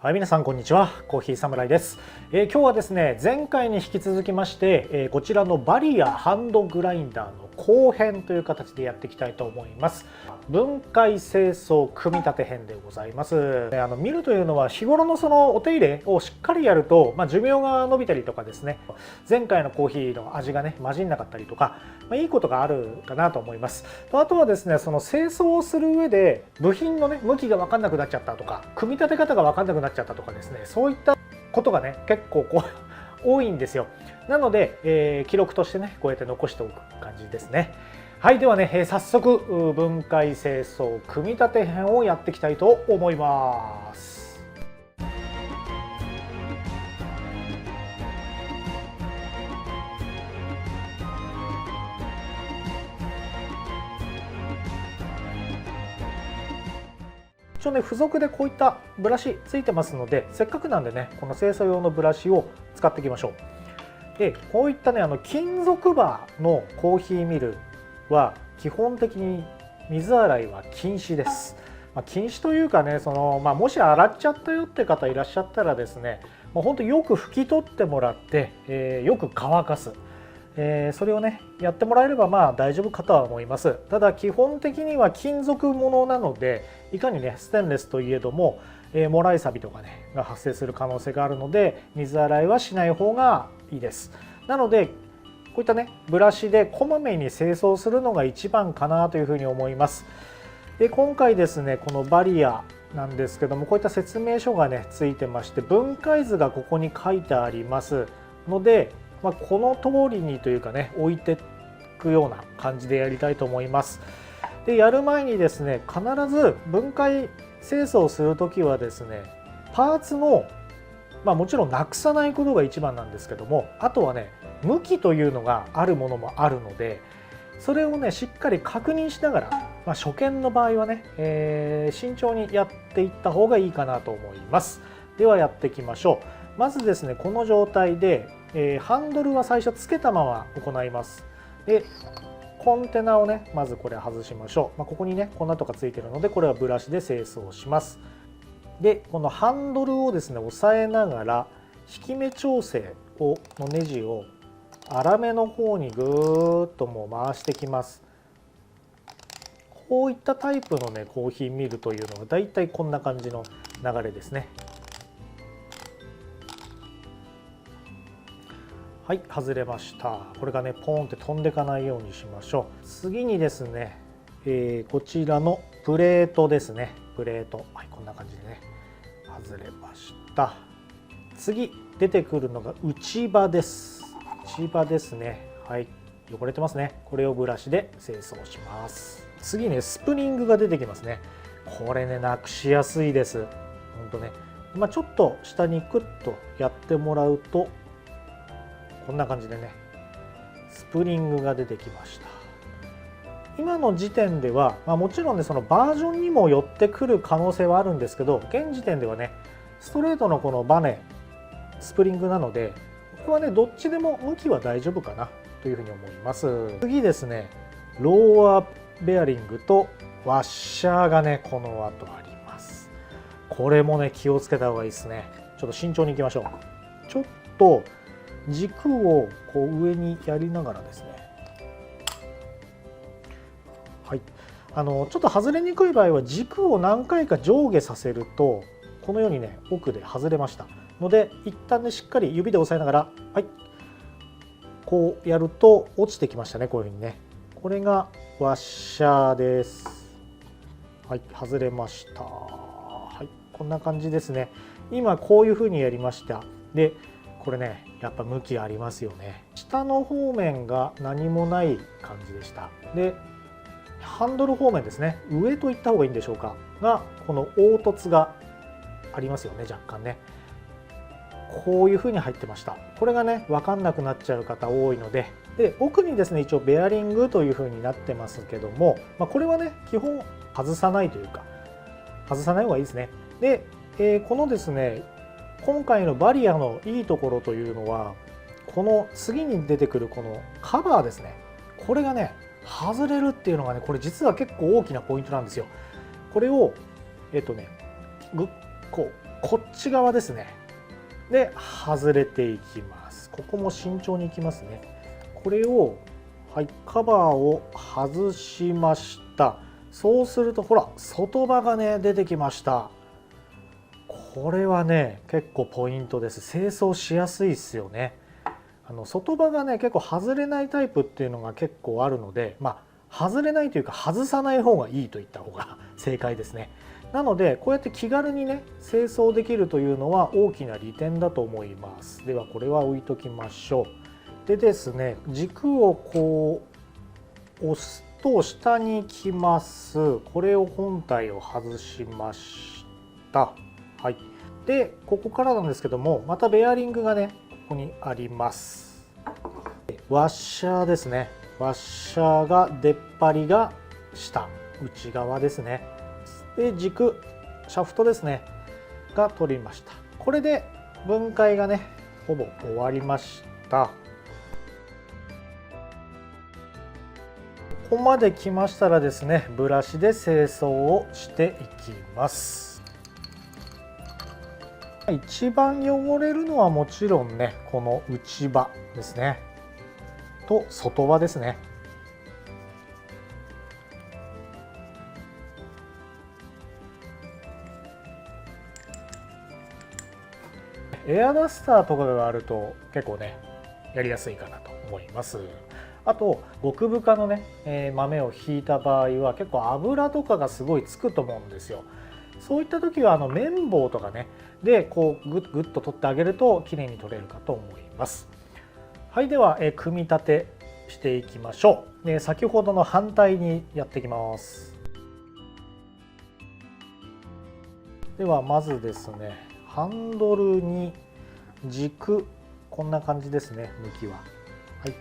はい、皆さんこんにちは。コーヒーサムライです。今日はですね、前回に引き続きまして、こちらのバリアハンドグラインダーの後編という形でやっていきたいと思います。分解清掃組み立て編でございます。ミルというのは日頃のそのお手入れをしっかりやると、寿命が伸びたりとかですね、前回のコーヒーの味がね混じんなかったりとか、いいことがあるかなと思います。あとはですね、その清掃をする上で部品のね向きが分かんなくなっちゃったとか、組み立て方が分かんなくなっちゃったとかですね、そういったことがね結構多いんですよ。なので、記録としてねこうやって残しておく感じですね。はい、ではね、早速分解清掃組み立て編をやっていきたいと思います。一応ね、付属でこういったブラシついてますので、せっかくなんでねこの清掃用のブラシを使っていきましょう。でこういったね金属バーのコーヒーミルは基本的に水洗いは禁止です。禁止というかね、もし洗っちゃったよって方いらっしゃったらですね、もう本当よく拭き取ってもらって、よく乾かす、それをねやってもらえれば大丈夫かとは思います。ただ基本的には金属ものなので、いかにねステンレスといえども、もらい錆とかねが発生する可能性があるので、水洗いはしない方がいいです。なのでこういったねブラシでこまめに清掃するのが一番かなというふうに思います。で今回ですね、このバリアなんですけども、こういった説明書がねついてまして、分解図がここに書いてありますので、この通りにというかね置いていくような感じでやりたいと思います。でやる前にですね、必ず分解清掃する時はですね、パーツのもちろんなくさないことが一番なんですけども、あとはね向きというのがあるものもあるので、それをねしっかり確認しながら、初見の場合はね、慎重にやっていった方がいいかなと思います。ではやっていきましょう。まずですね、この状態で、ハンドルは最初つけたまま行います。でコンテナをねまずこれ外しましょう。ここにね粉とかついてるので、これはブラシで清掃します。でこのハンドルをですね押さえながら、引き目調整のネジを粗めの方にぐーっともう回してきます。こういったタイプのねコーヒーミルというのはだいたいこんな感じの流れですね。はい、外れました。これがねポンって飛んでいかないようにしましょう。次にですね、こちらのプレートですね。プレート、はい、こんな感じでね外れました。次出てくるのが内刃です。内刃ですね。はい、汚れてますね。これをブラシで清掃します。次ね、スプリングが出てきますね。これねなくしやすいです。ほんとね、ちょっと下にクッとやってもらうと、こんな感じでねスプリングが出てきました。今の時点では、もちろんねそのバージョンにもよってくる可能性はあるんですけど、現時点ではねストレートのこのバネスプリングなので、これはねどっちでも向きは大丈夫かなというふうに思います。次ですね、ローアーベアリングとワッシャーがねこの後あります。これもね気をつけた方がいいですね。ちょっと慎重にいきましょう。ちょっと軸をこう上にやりながらですね、はい、ちょっと外れにくい場合は軸を何回か上下させると、このようにね奥で外れましたので、一旦ねしっかり指で押さえながら、はい、こうやると落ちてきましたね。こういうふうにね、これがワッシャーです。はい、外れました。はい、こんな感じですね。今こういうふうにやりました。でこれねやっぱ向きありますよね。下の方面が何もない感じでした。でハンドル方面ですね、上といった方がいいんでしょうかが、この凹凸がありますよね、若干ね。こういう風に入ってました。これがね分かんなくなっちゃう方多いので、奥にですね一応ベアリングという風になってますけども、これはね基本外さないというか外さない方がいいですね。で、このですね今回のバリアのいいところというのは、この次に出てくるこのカバーですね。これがね外れるっていうのがね、これ実は結構大きなポイントなんですよ。これをこうこっち側ですね。で外れていきます。ここも慎重にいきますね。これを、はい、カバーを外しました。そうするとほら外刃がね出てきました。これはね結構ポイントです。清掃しやすいですよね。外刃がね結構外れないタイプっていうのが結構あるので、外れないというか外さない方がいいといった方が正解ですね。なのでこうやって気軽にね清掃できるというのは大きな利点だと思います。ではこれは置いときましょう。でですね、軸をこう押すと下に来ます。これを本体を外しました。はい。でここからなんですけども、またベアリングがねここにあります。ワッシャーですね。ワッシャーが出っ張りが下、内側ですね。で軸、シャフトですねが取りました。これで分解がねほぼ終わりました。ここまで来ましたらですね、ブラシで清掃をしていきます。一番汚れるのはもちろんねこの内刃ですねと外刃ですね。エアダスターとかがあると結構ねやりやすいかなと思います。あと極深のね、豆をひいた場合は結構油とかがすごいつくと思うんですよ。そういった時は綿棒とかねでこうグッグッと取ってあげるときれいに取れるかと思います。はい、では、組み立てしていきましょう。で先ほどの反対にやっていきます。ではまずですね、ハンドルに軸こんな感じですね、向きは。はい、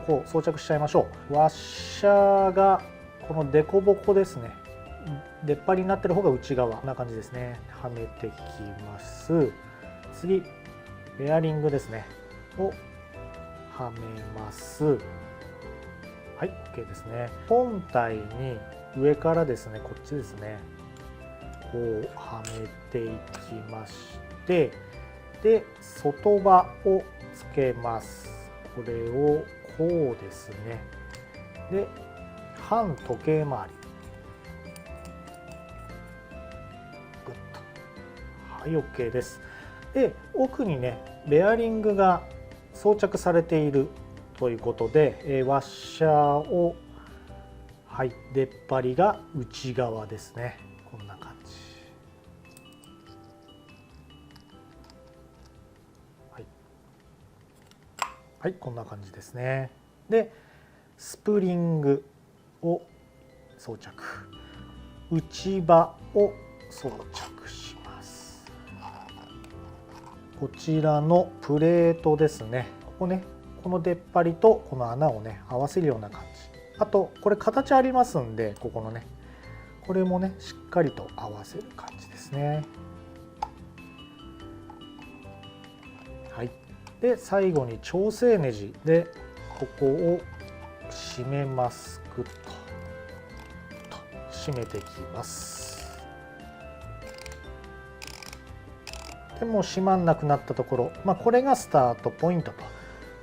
こう装着しちゃいましょう。ワッシャーがこのデコボコですね。出っ張りになってる方が内側、こんな感じですね。はめてきます。次ベアリングですねをはめます。はい、OK ですね。本体に上からですね、こっちですね、こうはめていきまして、で外刃をつけます。これをこうですね。で反時計回りグッと、はい、OK です。で奥にねベアリングが装着されているということで、ワッシャーを、はい、出っ張りが内側ですね。こんな感じ。はい、こんな感じですね。でスプリングを装着、内刃を装着します。こちらのプレートですね、ここね、この出っ張りとこの穴をね合わせるような感じ。あとこれ形ありますんで、ここのねこれもねしっかりと合わせる感じですね。はい、で最後に調整ネジでここを締めます。グッと締めていきます。でもう閉まんなくなったところ、これがスタートポイント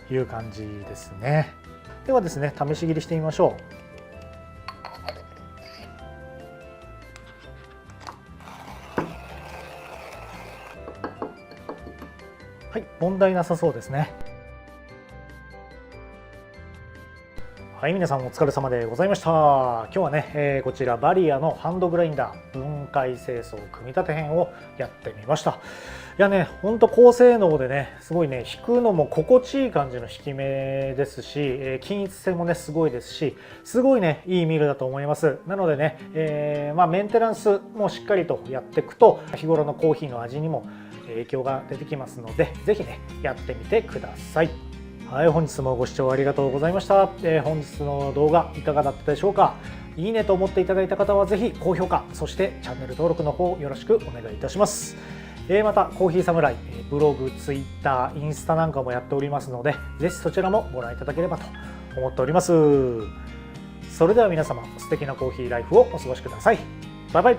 という感じですね。ではですね、試し切りしてみましょう。はい、問題なさそうですね。はい、皆さんお疲れ様でございました。今日はね、こちらバリアのハンドグラインダー分解清掃組み立て編をやってみました。いやね、ほんと高性能でね、すごいね、引くのも心地いい感じの引き目ですし、均一性もね、すごいですし、すごいね、いいミルだと思います。なのでね、メンテナンスもしっかりとやっていくと、日頃のコーヒーの味にも影響が出てきますので、ぜひね、やってみてください。はい、本日もご視聴ありがとうございました。本日の動画いかがだったでしょうか。いいねと思っていただいた方はぜひ高評価、そしてチャンネル登録の方よろしくお願いいたします。またコーヒーサムライブログ、ツイッター、インスタなんかもやっておりますので、ぜひそちらもご覧いただければと思っております。それでは皆様、素敵なコーヒーライフをお過ごしください。バイバイ。